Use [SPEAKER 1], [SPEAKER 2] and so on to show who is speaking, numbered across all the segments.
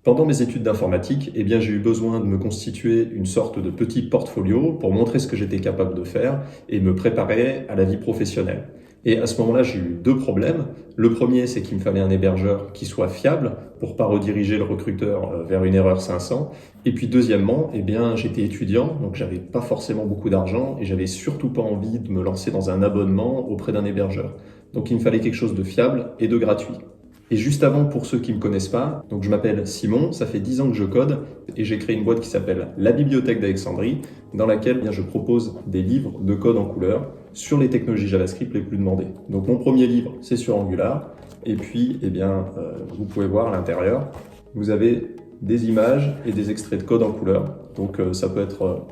[SPEAKER 1] Pendant mes études d'informatique, j'ai eu besoin de me constituer une sorte de petit portfolio pour montrer ce que j'étais capable de faire et me préparer à la vie professionnelle. Et à ce moment-là, j'ai eu deux problèmes. Le premier, c'est qu'il me fallait un hébergeur qui soit fiable pour pas rediriger le recruteur vers une erreur 500. Et puis deuxièmement, j'étais étudiant, donc j'avais pas forcément beaucoup d'argent et j'avais surtout pas envie de me lancer dans un abonnement auprès d'un hébergeur. Donc il me fallait quelque chose de fiable et de gratuit. Et juste avant, pour ceux qui ne me connaissent pas, donc je m'appelle Simon, ça fait 10 ans que je code et j'ai créé une boîte qui s'appelle La Bibliothèque d'Alexandrie, dans laquelle je propose des livres de code en couleur sur les technologies JavaScript les plus demandées. Donc mon premier livre, c'est sur Angular, et puis vous pouvez voir à l'intérieur, vous avez des images et des extraits de code en couleur, donc ça peut être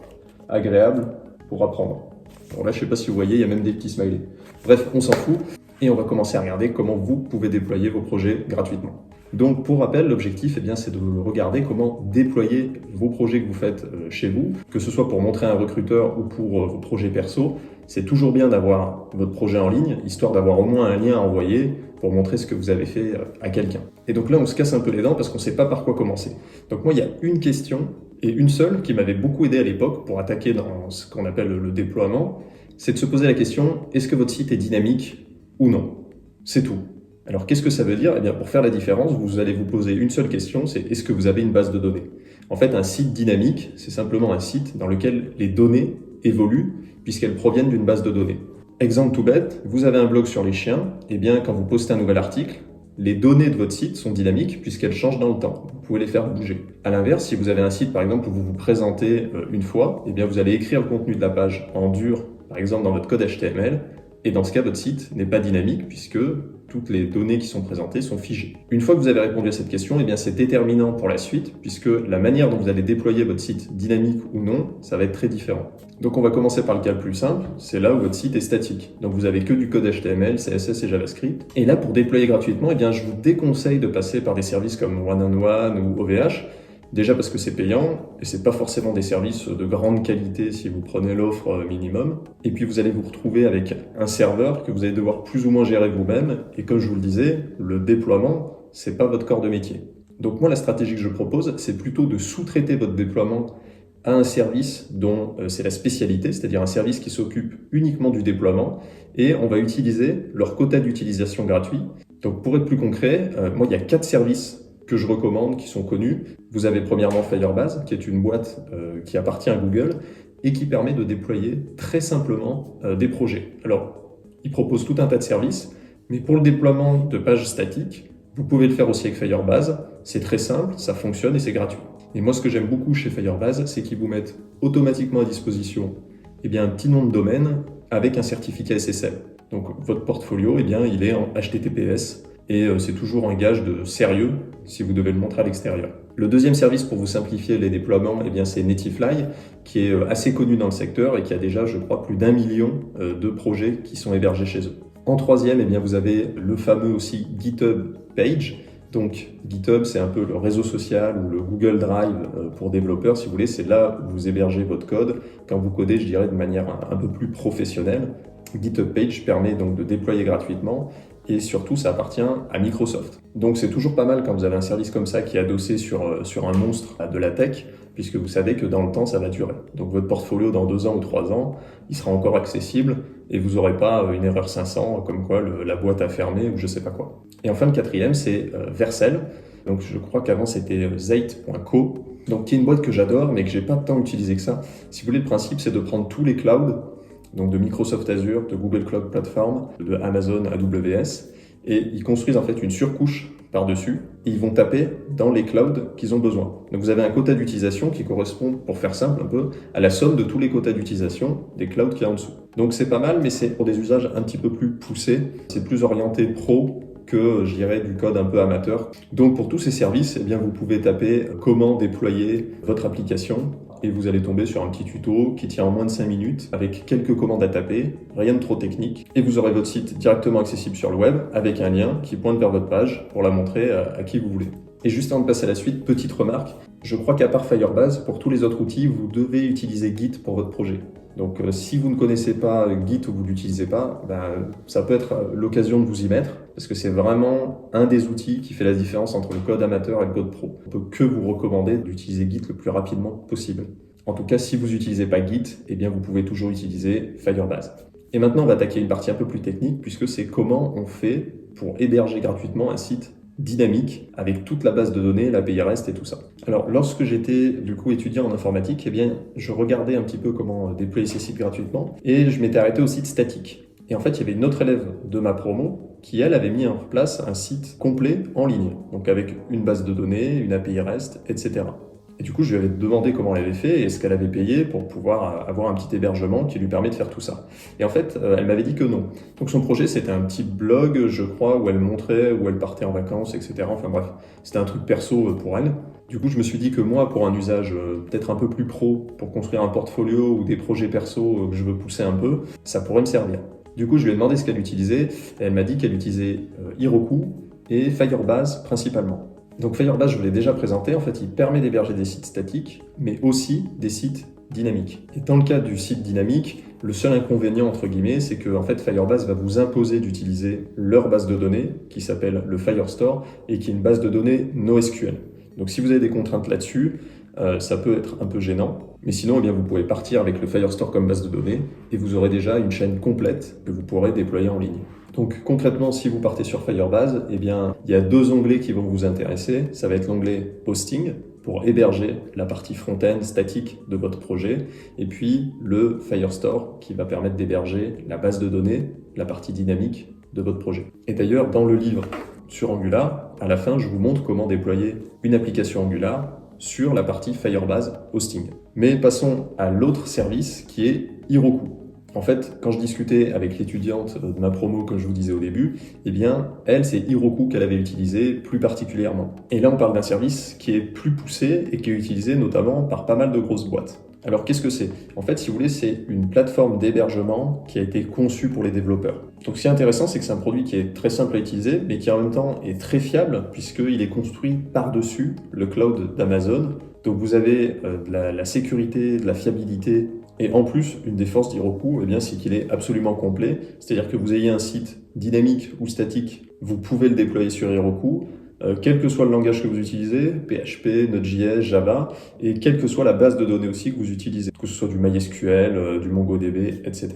[SPEAKER 1] agréable pour apprendre. Alors là, je ne sais pas si vous voyez, il y a même des petits smileys. Bref, on s'en fout. Et on va commencer à regarder comment vous pouvez déployer vos projets gratuitement. Donc pour rappel, l'objectif c'est de regarder comment déployer vos projets que vous faites chez vous, que ce soit pour montrer à un recruteur ou pour vos projets perso. C'est toujours bien d'avoir votre projet en ligne, histoire d'avoir au moins un lien à envoyer pour montrer ce que vous avez fait à quelqu'un. Et donc là, on se casse un peu les dents parce qu'on ne sait pas par quoi commencer. Donc moi, il y a une question, et une seule, qui m'avait beaucoup aidé à l'époque pour attaquer dans ce qu'on appelle le déploiement, c'est de se poser la question, est-ce que votre site est dynamique ou non? C'est tout. Alors qu'est-ce que ça veut dire? Pour faire la différence, vous allez vous poser une seule question, c'est est-ce que vous avez une base de données? En fait, un site dynamique, c'est simplement un site dans lequel les données évoluent puisqu'elles proviennent d'une base de données. Exemple tout bête, vous avez un blog sur les chiens, quand vous postez un nouvel article, les données de votre site sont dynamiques puisqu'elles changent dans le temps. Vous pouvez les faire bouger. À l'inverse, si vous avez un site par exemple où vous vous présentez une fois, vous allez écrire le contenu de la page en dur, par exemple dans votre code HTML, et dans ce cas, votre site n'est pas dynamique puisque toutes les données qui sont présentées sont figées. Une fois que vous avez répondu à cette question, c'est déterminant pour la suite puisque la manière dont vous allez déployer votre site, dynamique ou non, ça va être très différent. Donc on va commencer par le cas le plus simple, c'est là où votre site est statique. Donc vous avez que du code HTML, CSS et JavaScript. Et là, pour déployer gratuitement, je vous déconseille de passer par des services comme One-on-One ou OVH. Déjà parce que c'est payant, et c'est pas forcément des services de grande qualité si vous prenez l'offre minimum. Et puis vous allez vous retrouver avec un serveur que vous allez devoir plus ou moins gérer vous-même. Et comme je vous le disais, le déploiement, c'est pas votre corps de métier. Donc moi, la stratégie que je propose, c'est plutôt de sous-traiter votre déploiement à un service dont c'est la spécialité, c'est-à-dire un service qui s'occupe uniquement du déploiement. Et on va utiliser leur quota d'utilisation gratuit. Donc pour être plus concret, moi, il y a 4 services que je recommande, qui sont connus. Vous avez premièrement Firebase, qui est une boîte qui appartient à Google et qui permet de déployer très simplement des projets. Alors, il propose tout un tas de services, mais pour le déploiement de pages statiques, vous pouvez le faire aussi avec Firebase. C'est très simple, ça fonctionne et c'est gratuit. Et moi, ce que j'aime beaucoup chez Firebase, c'est qu'ils vous mettent automatiquement à disposition un petit nom de domaine avec un certificat SSL. Donc, votre portfolio, il est en HTTPS. Et c'est toujours un gage de sérieux si vous devez le montrer à l'extérieur. Le deuxième service pour vous simplifier les déploiements, c'est Netifly, qui est assez connu dans le secteur et qui a déjà, je crois, plus d'1 million de projets qui sont hébergés chez eux. En troisième, vous avez le fameux aussi GitHub Page. Donc GitHub, c'est un peu le réseau social ou le Google Drive pour développeurs, si vous voulez. C'est là où vous hébergez votre code. Quand vous codez, je dirais, de manière un peu plus professionnelle. GitHub Page permet donc de déployer gratuitement. Et surtout, ça appartient à Microsoft. Donc c'est toujours pas mal quand vous avez un service comme ça qui est adossé sur un monstre de la tech, puisque vous savez que dans le temps, ça va durer. Donc votre portfolio, dans 2 ans ou 3 ans, il sera encore accessible et vous n'aurez pas une erreur 500, comme quoi la boîte a fermé ou je sais pas quoi. Et enfin, le quatrième, c'est Vercel. Donc je crois qu'avant, c'était Zeit.co, donc qui est une boîte que j'adore, mais que j'ai pas tant utilisé que ça. Si vous voulez, le principe, c'est de prendre tous les clouds, donc de Microsoft Azure, de Google Cloud Platform, de Amazon AWS, et ils construisent en fait une surcouche par-dessus, et ils vont taper dans les clouds qu'ils ont besoin. Donc vous avez un quota d'utilisation qui correspond, pour faire simple un peu, à la somme de tous les quotas d'utilisation des clouds qu'il y a en dessous. Donc c'est pas mal, mais c'est pour des usages un petit peu plus poussés, c'est plus orienté pro que, je dirais, du code un peu amateur. Donc pour tous ces services, vous pouvez taper comment déployer votre application et vous allez tomber sur un petit tuto qui tient en moins de 5 minutes avec quelques commandes à taper, rien de trop technique, et vous aurez votre site directement accessible sur le web avec un lien qui pointe vers votre page pour la montrer à qui vous voulez. Et juste avant de passer à la suite, petite remarque, je crois qu'à part Firebase, pour tous les autres outils, vous devez utiliser Git pour votre projet. Donc si vous ne connaissez pas Git ou vous ne l'utilisez pas, ça peut être l'occasion de vous y mettre, parce que c'est vraiment un des outils qui fait la différence entre le code amateur et le code pro. On peut que vous recommander d'utiliser Git le plus rapidement possible. En tout cas, si vous n'utilisez pas Git, eh bien vous pouvez toujours utiliser Firebase. Et maintenant, on va attaquer une partie un peu plus technique, puisque c'est comment on fait pour héberger gratuitement un site dynamique avec toute la base de données, l'API REST et tout ça. Alors, lorsque j'étais du coup étudiant en informatique, eh bien, je regardais un petit peu comment déployer ces sites gratuitement et je m'étais arrêté au site statique. Et en fait, il y avait une autre élève de ma promo qui, elle, avait mis en place un site complet en ligne, donc avec une base de données, une API REST, etc. Et du coup, je lui avais demandé comment elle avait fait et ce qu'elle avait payé pour pouvoir avoir un petit hébergement qui lui permet de faire tout ça. Et en fait, elle m'avait dit que non. Donc son projet, c'était un petit blog, je crois, où elle montrait où elle partait en vacances, etc. Enfin bref, c'était un truc perso pour elle. Du coup, je me suis dit que moi, pour un usage peut-être un peu plus pro, pour construire un portfolio ou des projets perso que je veux pousser un peu, ça pourrait me servir. Du coup, je lui ai demandé ce qu'elle utilisait et elle m'a dit qu'elle utilisait Heroku et Firebase principalement. Donc Firebase, je vous l'ai déjà présenté, en fait il permet d'héberger des sites statiques, mais aussi des sites dynamiques. Et dans le cas du site dynamique, le seul inconvénient entre guillemets, c'est que en fait, Firebase va vous imposer d'utiliser leur base de données, qui s'appelle le Firestore, et qui est une base de données NoSQL. Donc si vous avez des contraintes là-dessus, ça peut être un peu gênant, mais sinon eh bien, vous pouvez partir avec le Firestore comme base de données, et vous aurez déjà une chaîne complète que vous pourrez déployer en ligne. Donc concrètement, si vous partez sur Firebase, eh bien, il y a deux onglets qui vont vous intéresser. Ça va être l'onglet Hosting pour héberger la partie front-end statique de votre projet, et puis le Firestore qui va permettre d'héberger la base de données, la partie dynamique de votre projet. Et d'ailleurs, dans le livre sur Angular, à la fin, je vous montre comment déployer une application Angular sur la partie Firebase Hosting. Mais passons à l'autre service qui est Heroku. En fait, quand je discutais avec l'étudiante de ma promo, comme je vous disais au début, eh bien, elle, c'est Heroku qu'elle avait utilisé plus particulièrement. Et là, on parle d'un service qui est plus poussé et qui est utilisé notamment par pas mal de grosses boîtes. Alors, qu'est-ce que c'est? En fait, si vous voulez, c'est une plateforme d'hébergement qui a été conçue pour les développeurs. Donc, ce qui est intéressant, c'est que c'est un produit qui est très simple à utiliser, mais qui en même temps est très fiable, puisqu'il est construit par-dessus le cloud d'Amazon. Donc, vous avez de la sécurité, de la fiabilité. Et en plus, une des forces d'Heroku, eh bien, c'est qu'il est absolument complet. C'est-à-dire que vous ayez un site dynamique ou statique, vous pouvez le déployer sur Heroku, quel que soit le langage que vous utilisez, PHP, Node.js, Java, et quelle que soit la base de données aussi que vous utilisez, que ce soit du MySQL, du MongoDB, etc.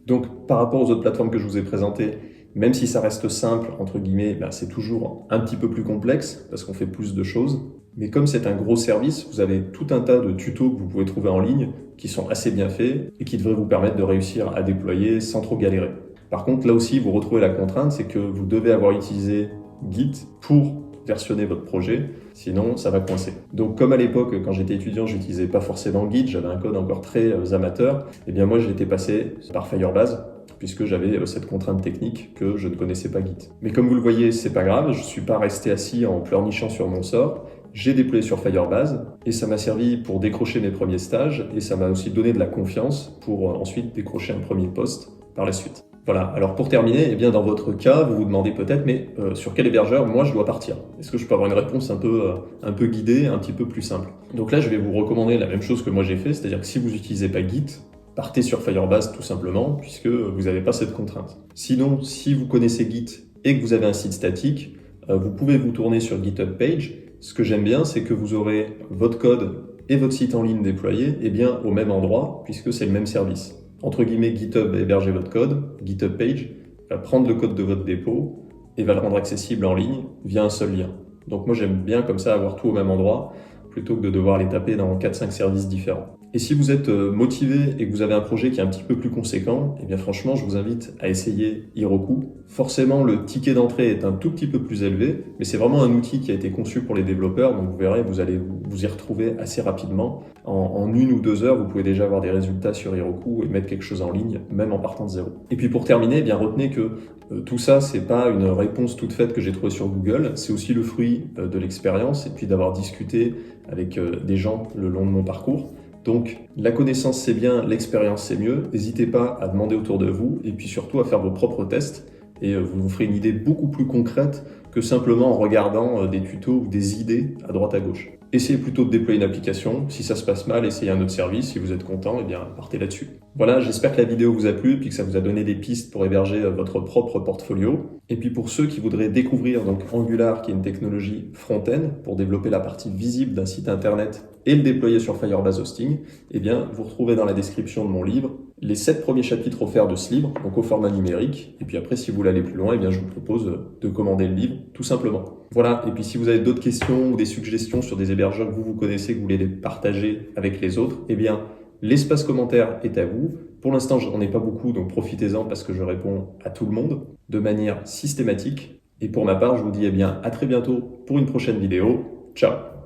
[SPEAKER 1] Donc, par rapport aux autres plateformes que je vous ai présentées, même si ça reste simple, entre guillemets, c'est toujours un petit peu plus complexe, parce qu'on fait plus de choses. Mais comme c'est un gros service, vous avez tout un tas de tutos que vous pouvez trouver en ligne qui sont assez bien faits et qui devraient vous permettre de réussir à déployer sans trop galérer. Par contre, là aussi, vous retrouvez la contrainte, c'est que vous devez avoir utilisé Git pour versionner votre projet, sinon ça va coincer. Donc comme à l'époque, quand j'étais étudiant, j'utilisais pas forcément Git, j'avais un code encore très amateur, et bien moi j'étais passé par Firebase, puisque j'avais cette contrainte technique que je ne connaissais pas Git. Mais comme vous le voyez, c'est pas grave, je suis pas resté assis en pleurnichant sur mon sort. J'ai déployé sur Firebase et ça m'a servi pour décrocher mes premiers stages et ça m'a aussi donné de la confiance pour ensuite décrocher un premier poste par la suite. Voilà, alors pour terminer, eh bien dans votre cas, vous vous demandez peut-être, mais sur quel hébergeur moi je dois partir? Est-ce que je peux avoir une réponse un peu guidée, un petit peu plus simple? Donc là, je vais vous recommander la même chose que moi j'ai fait, c'est-à-dire que si vous n'utilisez pas Git, partez sur Firebase tout simplement, puisque vous n'avez pas cette contrainte. Sinon, si vous connaissez Git et que vous avez un site statique, vous pouvez vous tourner sur GitHub Page. Ce que j'aime bien, c'est que vous aurez votre code et votre site en ligne déployé bien, au même endroit, puisque c'est le même service. Entre guillemets, GitHub va héberger votre code, GitHub Page va prendre le code de votre dépôt et va le rendre accessible en ligne via un seul lien. Donc moi, j'aime bien comme ça avoir tout au même endroit, plutôt que de devoir les taper dans 4-5 services différents. Et si vous êtes motivé et que vous avez un projet qui est un petit peu plus conséquent, eh bien franchement, je vous invite à essayer Heroku. Forcément, le ticket d'entrée est un tout petit peu plus élevé, mais c'est vraiment un outil qui a été conçu pour les développeurs, donc vous verrez, vous allez vous y retrouver assez rapidement. En 1 ou 2 heures, vous pouvez déjà avoir des résultats sur Heroku et mettre quelque chose en ligne, même en partant de zéro. Et puis pour terminer, eh bien retenez que tout ça, c'est pas une réponse toute faite que j'ai trouvée sur Google, c'est aussi le fruit de l'expérience et puis d'avoir discuté avec des gens le long de mon parcours. Donc la connaissance c'est bien, l'expérience c'est mieux, n'hésitez pas à demander autour de vous et puis surtout à faire vos propres tests et vous vous ferez une idée beaucoup plus concrète que simplement en regardant des tutos ou des idées à droite à gauche. Essayez plutôt de déployer une application, si ça se passe mal, essayez un autre service, si vous êtes content, eh bien partez là-dessus. Voilà, j'espère que la vidéo vous a plu puis que ça vous a donné des pistes pour héberger votre propre portfolio. Et puis pour ceux qui voudraient découvrir donc Angular, qui est une technologie front-end pour développer la partie visible d'un site internet et le déployer sur Firebase Hosting, eh bien, vous retrouvez dans la description de mon livre les 7 premiers chapitres offerts de ce livre, donc au format numérique. Et puis après, si vous voulez aller plus loin, eh bien, je vous propose de commander le livre, tout simplement. Voilà, et puis si vous avez d'autres questions ou des suggestions sur des hébergeurs que vous connaissez, que vous voulez les partager avec les autres, eh bien, l'espace commentaire est à vous. Pour l'instant, j'en ai pas beaucoup, donc profitez-en parce que je réponds à tout le monde de manière systématique. Et pour ma part, je vous dis eh bien à très bientôt pour une prochaine vidéo. Ciao!